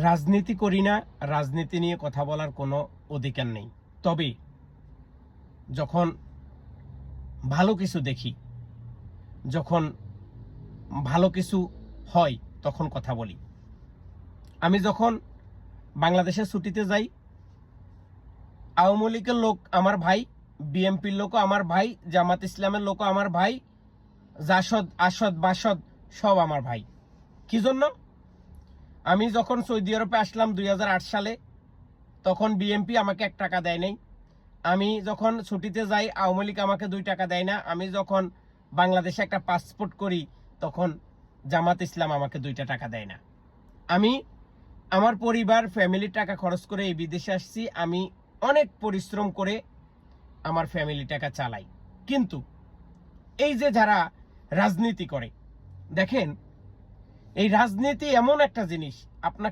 রাজনীতি করি না, রাজনীতি নিয়ে কথা বলার কোনো অধিকার নেই। তবে যখন ভালো কিছু দেখি, যখন ভালো কিছু হয়, তখন কথা বলি। আমি যখন বাংলাদেশের ছুটিতে যাই, আওয়ামী লীগের লোক আমার ভাই, বিএনপির লোকও আমার ভাই, জামাত ইসলামের লোকও আমার ভাই, জাসদ আসদ বাসদ সব আমার ভাই। কি জন্য? আমি যখন সৌদি আরবে আসলাম 2008 সালে, তখন বিএনপি আমাকে 1 টাকা দেয় নাই। আমি যখন ছুটিতে যাই, আওয়ামী লীগ আমাকে 2 টাকা দেয় না। আমি যখন বাংলাদেশে একটা পাসপোর্ট করি, তখন জামাত ইসলাম আমাকে 2টা টাকা দেয় না। আমি আমার পরিবার, ফ্যামিলির টাকা খরচ করে এই বিদেশে আসছি। আমি অনেক পরিশ্রম করে আমার ফ্যামিলি টাকা চালাই। কিন্তু এই যে যারা রাজনীতি করে, দেখেন, এই রাজনীতি এমন একটা জিনিস, আপনাকে